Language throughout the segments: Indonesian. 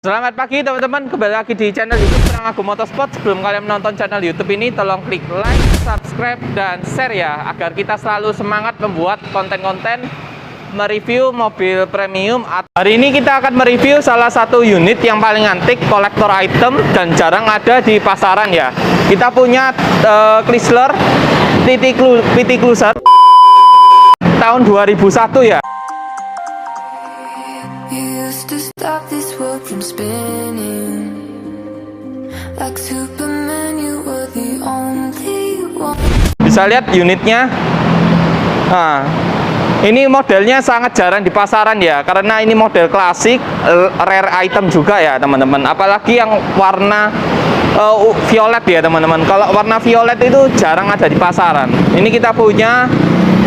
Selamat pagi teman-teman, kembali lagi di channel YouTube Senang Agung Motorsport. Sebelum kalian menonton channel YouTube ini, tolong klik like, subscribe, dan share ya, agar kita selalu semangat membuat konten-konten mereview mobil premium. Hari ini kita akan mereview salah satu unit yang paling antik, kolektor item, dan jarang ada di pasaran ya. Kita punya Chrysler PT Cruiser tahun 2001 ya. To stop this world from spinning like Superman, you were the only one. Bisa lihat unitnya. Nah, ini modelnya sangat jarang di pasaran ya, karena ini model klasik, rare item juga ya teman-teman. Apalagi yang warna violet ya teman-teman. Kalau warna violet itu jarang ada di pasaran. Ini kita punya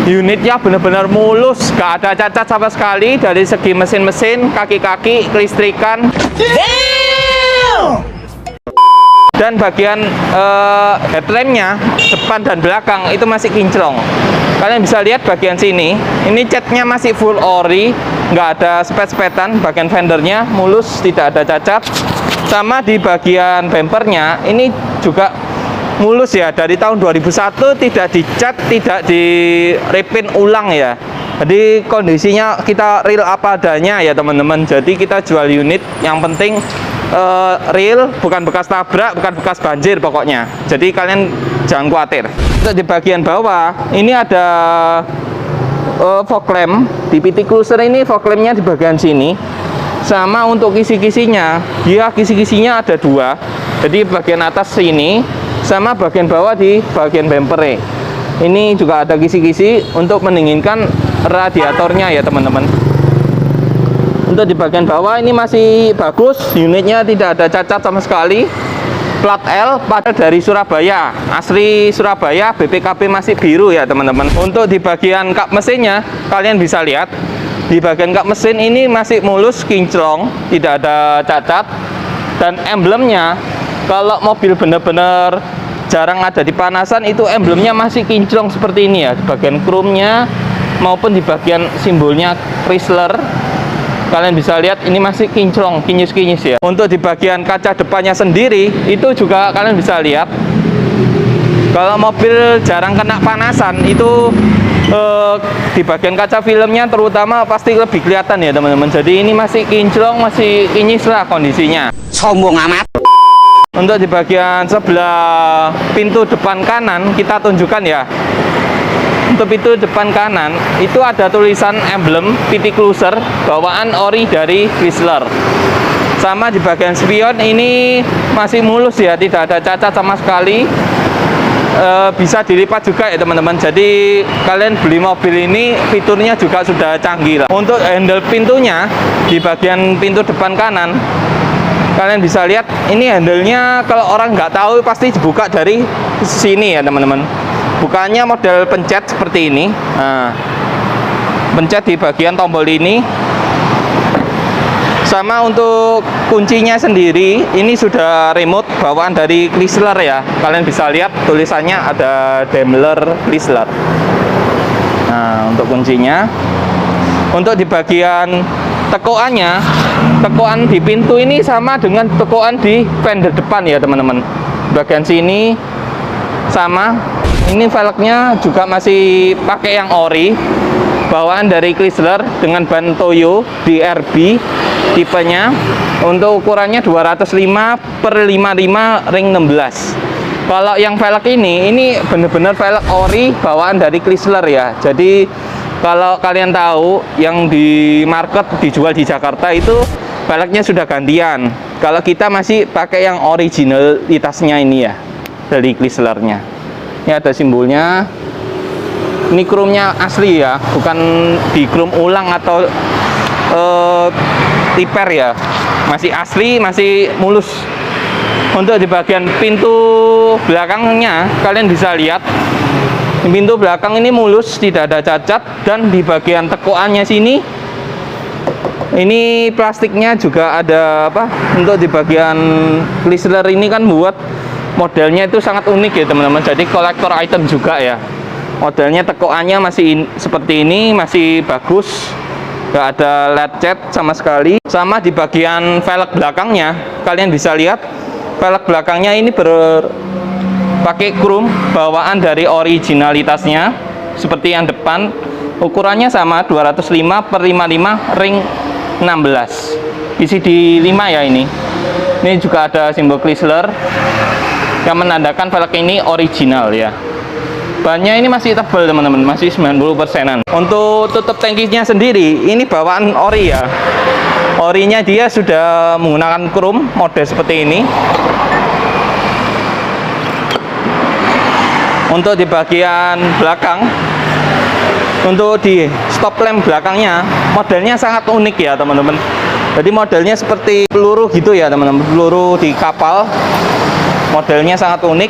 unitnya benar-benar mulus, gak ada cacat sama sekali dari segi mesin-mesin, kaki-kaki, kelistrikan. Dan bagian headlampnya depan dan belakang itu masih kinclong. Kalian bisa lihat bagian sini, ini catnya masih full ori, nggak ada spet-spetan. Bagian fendernya mulus, tidak ada cacat. Sama di bagian bumpernya, ini juga mulus ya, dari tahun 2001, tidak dicat, tidak di repaint ulang ya. Jadi kondisinya kita real apa adanya ya teman-teman. Jadi kita jual unit yang penting real, bukan bekas tabrak, bukan bekas banjir pokoknya. Jadi kalian jangan khawatir. Untuk di bagian bawah ini ada fog lamp. Di PT Cruiser ini fog lampnya di bagian sini. Sama untuk kisi-kisinya, dia kisi-kisinya ada dua. Jadi bagian atas sini sama bagian bawah di bagian bumper. Ini juga ada kisi-kisi untuk mendinginkan radiatornya ya teman-teman. Untuk di bagian bawah ini masih bagus, unitnya tidak ada cacat sama sekali. Plat L pada dari Surabaya, asli Surabaya, BPKB masih biru ya teman-teman. Untuk di bagian kap mesinnya, kalian bisa lihat di bagian kap mesin ini masih mulus, kinclong, tidak ada cacat. Dan emblemnya, kalau mobil benar-benar jarang ada di panasan, itu emblemnya masih kinclong seperti ini ya, di bagian chrome-nya maupun di bagian simbolnya Chrysler. Kalian bisa lihat ini masih kinclong, kinyis-kinyis ya. Untuk di bagian kaca depannya sendiri, itu juga kalian bisa lihat, kalau mobil jarang kena panasan, itu di bagian kaca filmnya terutama pasti lebih kelihatan ya teman-teman. Jadi ini masih kinclong, masih kinyis lah kondisinya. Sombong amat. Untuk di bagian sebelah pintu depan kanan, kita tunjukkan ya. Untuk pintu depan kanan itu ada tulisan emblem PT Cruiser bawaan ori dari Chrysler. Sama di bagian spion ini masih mulus ya, tidak ada cacat sama sekali. Bisa dilipat juga ya teman-teman. Jadi kalian beli mobil ini fiturnya juga sudah canggih lah. Untuk handle pintunya di bagian pintu depan kanan, kalian bisa lihat ini handle-nya, kalau orang nggak tahu pasti dibuka dari sini ya teman-teman. Bukannya model pencet seperti ini. Nah, pencet di bagian tombol ini. Sama untuk kuncinya sendiri, ini sudah remote bawaan dari Chrysler ya. Kalian bisa lihat tulisannya ada Daimler Chrysler. Nah, untuk kuncinya. Untuk di bagian tekoannya, tekoan di pintu ini sama dengan tekoan di fender depan ya teman-teman. Bagian sini sama. Ini velgnya juga masih pakai yang ori, bawaan dari Chrysler dengan ban Toyo DRB tipenya. Untuk ukurannya 205/55 ring 16. Kalau yang velg ini benar-benar velg ori bawaan dari Chrysler ya. Jadi kalau kalian tahu yang di market dijual di Jakarta itu velgnya sudah gantian. Kalau kita masih pakai yang originalitasnya ini ya, dari Chryslernya. Ini ada simbolnya. Ini chrome-nya asli ya, bukan di chrome ulang atau tiper ya. Masih asli, masih mulus. Untuk di bagian pintu belakangnya, kalian bisa lihat pintu belakang ini mulus, tidak ada cacat. Dan di bagian tekoannya sini, ini plastiknya juga ada apa? Untuk di bagian Chrysler ini kan buat modelnya itu sangat unik ya teman-teman. Jadi kolektor item juga ya. Modelnya tekoannya masih seperti ini, masih bagus. nggak ada LED cat sama sekali. Sama di bagian velg belakangnya, kalian bisa lihat velg belakangnya ini pakai chrome bawaan dari originalitasnya. Seperti yang depan, ukurannya sama 205/55 ring 16 PCD 5 ya ini. Ini juga ada simbol Chrysler yang menandakan velg ini original ya. Bannya ini masih tebal teman-teman, masih 90%-an. Untuk tutup tangkinya sendiri, ini bawaan ori ya. Orinya dia sudah menggunakan chrome model seperti ini. Untuk di bagian belakang, untuk di stop lamp belakangnya, modelnya sangat unik ya teman-teman. Jadi modelnya seperti peluru gitu ya teman-teman, peluru di kapal. Modelnya sangat unik.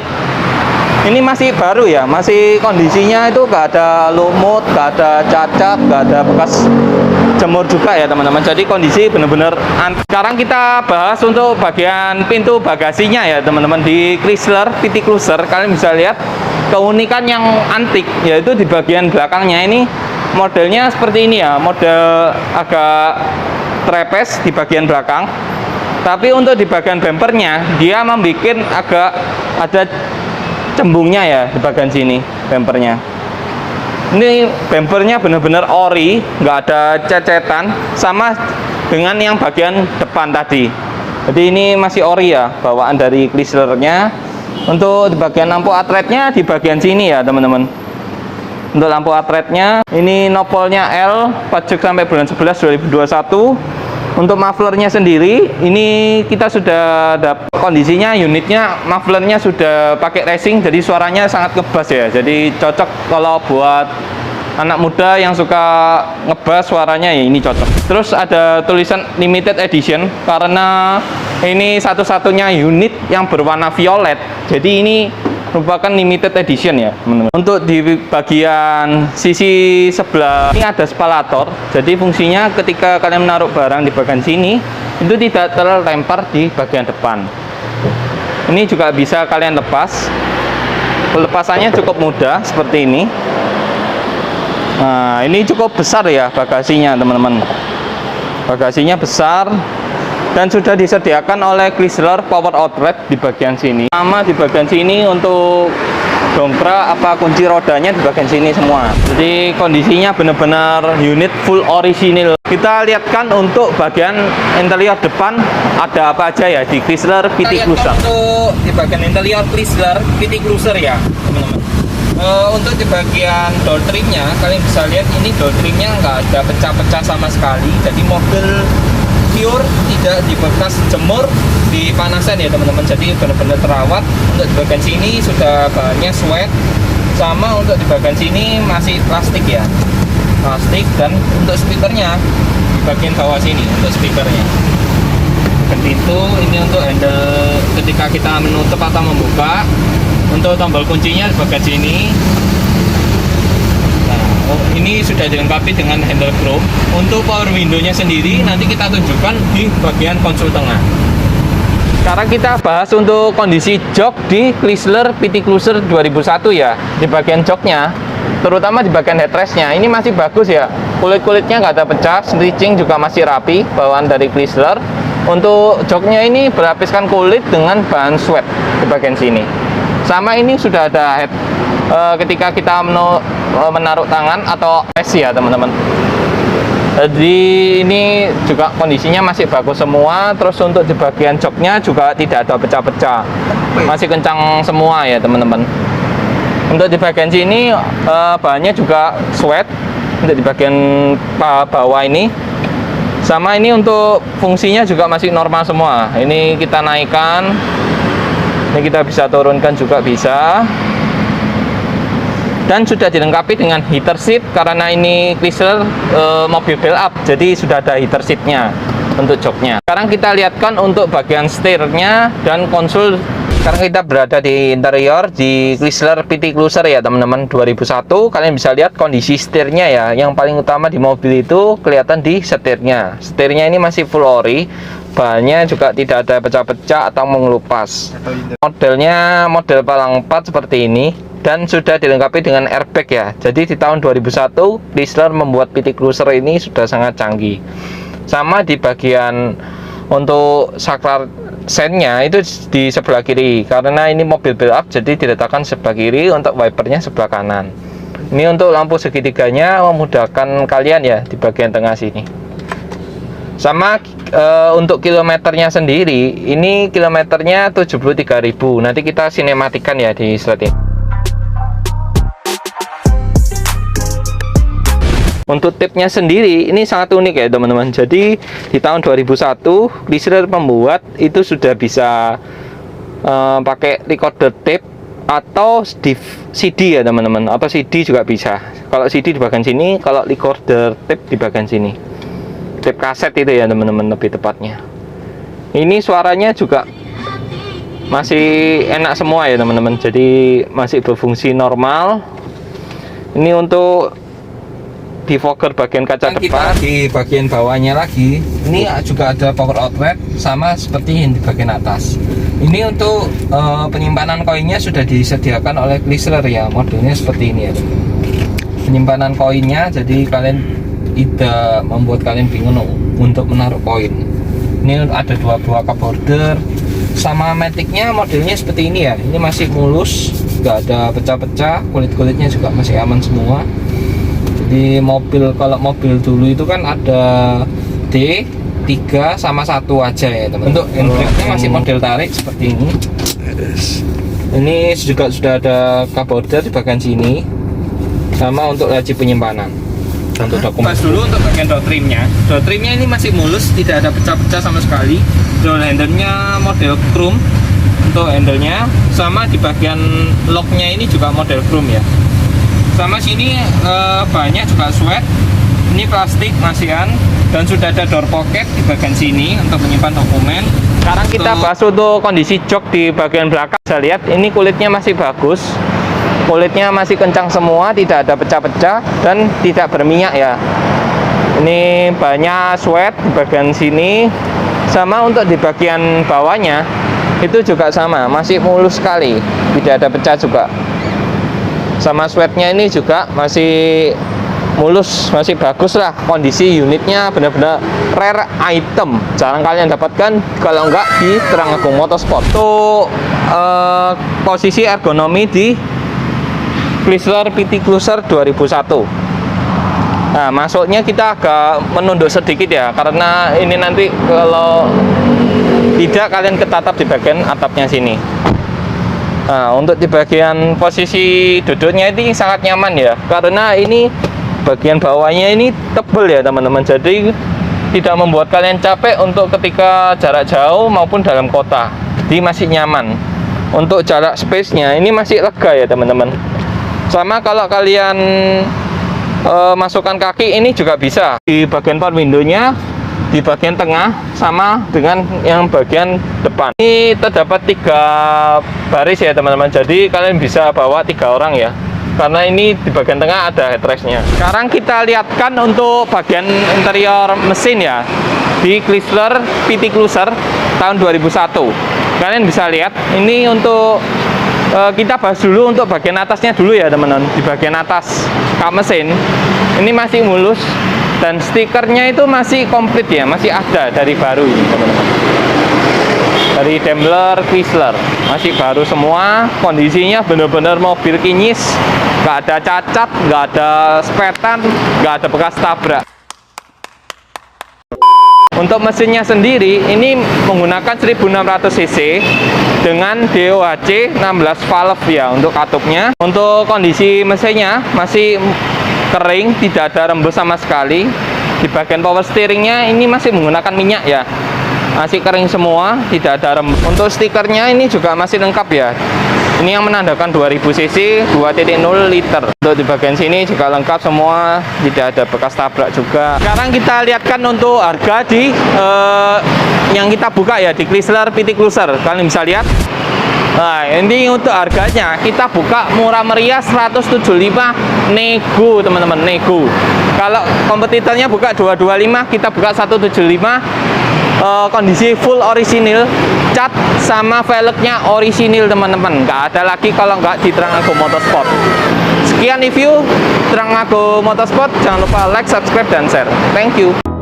Ini masih baru ya, masih kondisinya itu gak ada lumut, gak ada cacat, gak ada bekas jemur juga ya teman-teman. Jadi kondisi benar-benar. Sekarang kita bahas untuk bagian pintu bagasinya ya teman-teman. Di Chrysler PT Cruiser kalian bisa lihat keunikan yang antik, yaitu di bagian belakangnya ini modelnya seperti ini ya, model agak trapeze di bagian belakang. Tapi untuk di bagian bumpernya dia membuat agak ada cembungnya ya di bagian sini bumpernya. Ini bumpernya benar-benar ori, nggak ada cecetan, sama dengan yang bagian depan tadi. Jadi ini masih ori ya, bawaan dari Chryslernya. Untuk di bagian lampu atretnya di bagian sini ya teman-teman. Untuk lampu atretnya ini nopolnya L, pajak sampai bulan 11 2021. Untuk mufflernya sendiri, ini kita sudah ada kondisinya, unitnya mufflernya sudah pakai racing, jadi suaranya sangat ngebas ya. Jadi cocok kalau buat anak muda yang suka ngebas suaranya ya, ini cocok. Terus ada tulisan limited edition karena ini satu-satunya unit yang berwarna violet. Jadi ini merupakan limited edition ya teman-teman. Untuk di bagian sisi sebelah ini ada spalator, jadi fungsinya ketika kalian menaruh barang di bagian sini itu tidak terlempar di bagian depan. Ini juga bisa kalian lepas, pelepasannya cukup mudah seperti ini. Nah, ini cukup besar ya bagasinya teman-teman, bagasinya besar. Dan sudah disediakan oleh Chrysler power outlet di bagian sini. Sama di bagian sini untuk dongkrak apa kunci rodanya di bagian sini semua. Jadi kondisinya benar-benar unit full original. Kita lihatkan untuk bagian interior depan ada apa aja ya di Chrysler PT Cruiser. Untuk di bagian interior Chrysler PT Cruiser ya teman-teman. Untuk di bagian door trimnya kalian bisa lihat ini door trimnya nggak ada pecah-pecah sama sekali. Jadi mobil pure, tidak dibekas jemur di panasan ya teman-teman. Jadi benar-benar terawat. Untuk di bagian sini sudah bahannya sweat, sama untuk di bagian sini masih plastik ya, plastik. Dan untuk speakernya di bagian bawah sini untuk speakernya. Dan pintu ini untuk handle ketika kita menutup atau membuka. Untuk tombol kuncinya di bagian sini. Ini sudah dilengkapi dengan handle chrome. Untuk power window-nya sendiri nanti kita tunjukkan di bagian konsol tengah. Sekarang kita bahas untuk kondisi jok di Chrysler PT Cruiser 2001 ya. Di bagian joknya, terutama di bagian headrestnya, ini masih bagus ya. Kulit-kulitnya nggak ada pecah, stitching juga masih rapi, bawaan dari Chrysler. Untuk joknya ini berlapiskan kulit dengan bahan sweat di bagian sini. Sama ini sudah ada head ketika kita menaruh tangan atau rest ya teman-teman. Jadi ini juga kondisinya masih bagus semua. Terus untuk di bagian joknya juga tidak ada pecah-pecah, masih kencang semua ya teman-teman. Untuk di bagian sini bahannya juga sweat. Untuk di bagian bawah ini sama, ini untuk fungsinya juga masih normal semua. Ini kita naikkan, ini kita bisa turunkan juga bisa. Dan sudah dilengkapi dengan heater seat karena ini Chrysler mobil bel up, jadi sudah ada heater seatnya untuk joknya. Sekarang kita lihatkan untuk bagian setirnya dan konsol. Sekarang kita berada di interior di Chrysler PT Cruiser ya teman-teman 2001. Kalian bisa lihat kondisi setirnya ya. Yang paling utama di mobil itu kelihatan di setirnya. Setirnya ini masih full ori, bahannya juga tidak ada pecah-pecah atau mengelupas. Modelnya model palang 4 seperti ini. dan sudah dilengkapi dengan airbag ya. Jadi di tahun 2001 Chrysler membuat PT Cruiser ini sudah sangat canggih. Sama di bagian untuk saklar sennya itu di sebelah kiri, karena ini mobil build up jadi diletakkan sebelah kiri, untuk wipernya sebelah kanan. Ini untuk lampu segitiganya memudahkan kalian ya di bagian tengah sini. Sama untuk kilometernya sendiri, ini kilometernya 73.000. Nanti kita sinematikan ya di slide ini. Untuk tipnya sendiri ini sangat unik ya teman-teman. Jadi di tahun 2001 Chrysler membuat itu sudah bisa pakai recorder tape atau CD ya teman-teman, atau CD juga bisa. Kalau CD di bagian sini, kalau recorder tape di bagian sini. Tape kaset itu ya teman-teman, lebih tepatnya. Ini suaranya juga masih enak semua ya teman-teman, jadi masih berfungsi normal. Ini untuk defogger bagian kaca depan. Di bagian bawahnya lagi ini juga ada power outlet, sama seperti yang di bagian atas. Ini untuk penyimpanan koinnya sudah disediakan oleh Chrysler ya, modelnya seperti ini ya. Penyimpanan koinnya, jadi kalian tidak membuat kalian bingung untuk menaruh koin. Ini ada dua buah cup holder, sama maticnya modelnya seperti ini ya. Ini masih mulus, nggak ada pecah-pecah, kulit-kulitnya juga masih aman semua. Jadi mobil, kalau mobil dulu itu kan ada D3 sama 1 aja ya teman. Untuk handbrake-nya masih model tarik seperti ini. Ini juga sudah ada cup holder di bagian sini, sama untuk laci penyimpanan. Untuk dokumen. Pas dulu untuk bagian door trimnya. Door trimnya ini masih mulus, tidak ada pecah-pecah sama sekali. Door handle-nya model chrome untuk handle-nya, sama di bagian lock-nya ini juga model chrome ya. Sama sini bannya juga sweat. Ini plastik masihan, dan sudah ada door pocket di bagian sini untuk menyimpan dokumen. Sekarang kita bahas untuk kondisi jok di bagian belakang. Saya lihat ini kulitnya masih bagus. Kulitnya masih kencang semua, tidak ada pecah-pecah dan tidak berminyak ya. Ini banyak sweat di bagian sini, sama untuk di bagian bawahnya itu juga sama, masih mulus sekali, tidak ada pecah juga. Sama sweatnya ini juga masih mulus, masih bagus lah. Kondisi unitnya benar-benar rare item, jarang kalian dapatkan kalau enggak di Trenggalek Motorsport. Untuk posisi ergonomi di Chrysler PT Cruiser 2001. Nah, masuknya kita agak menunduk sedikit ya, karena ini nanti kalau tidak kalian ketatap di bagian atapnya sini. Nah, untuk di bagian posisi duduknya ini sangat nyaman ya, karena ini bagian bawahnya ini tebal ya teman-teman, jadi tidak membuat kalian capek untuk ketika jarak jauh maupun dalam kota. Jadi masih nyaman. Untuk jarak space-nya ini masih lega ya teman-teman. Sama kalau kalian masukkan kaki ini juga bisa di bagian power window-nya, di bagian tengah, sama dengan yang bagian depan. Ini terdapat 3 baris ya teman-teman, jadi kalian bisa bawa 3 orang ya, karena ini di bagian tengah ada headrest-nya. Sekarang kita lihatkan untuk bagian interior mesin ya di Chrysler PT Cruiser tahun 2001. Kalian bisa lihat ini untuk kita bahas dulu untuk bagian atasnya dulu ya teman-teman. Di bagian atas kap mesin ini masih mulus, dan stikernya itu masih komplit ya, masih ada dari baru ini teman-teman. Dari Daimler Chrysler masih baru semua, kondisinya benar-benar mobil kinyis, nggak ada cacat, nggak ada spetan, nggak ada bekas tabrak. Untuk mesinnya sendiri ini menggunakan 1600 cc dengan DOHC 16 valve ya untuk katupnya. Untuk kondisi mesinnya masih kering, tidak ada rembes sama sekali. Di bagian power steeringnya ini masih menggunakan minyak ya, masih kering semua, tidak ada rembes. Untuk stikernya ini juga masih lengkap ya. Ini yang menandakan 2000 cc 2.0 liter. Untuk di bagian sini juga lengkap semua, tidak ada bekas tabrak juga. Sekarang kita lihatkan untuk harga di yang kita buka ya di Chrysler PT Cruiser. Kalian bisa lihat. Nah, ini untuk harganya kita buka murah meriah 175 nego teman-teman, nego. Kalau kompetitornya buka 225, kita buka 175. kondisi full orisinil, cat sama velgnya orisinil teman-teman. Nggak ada lagi kalau nggak di Trangago Motorsport. Sekian review Trangago Motorsport. Jangan lupa like, subscribe, dan share. Thank you.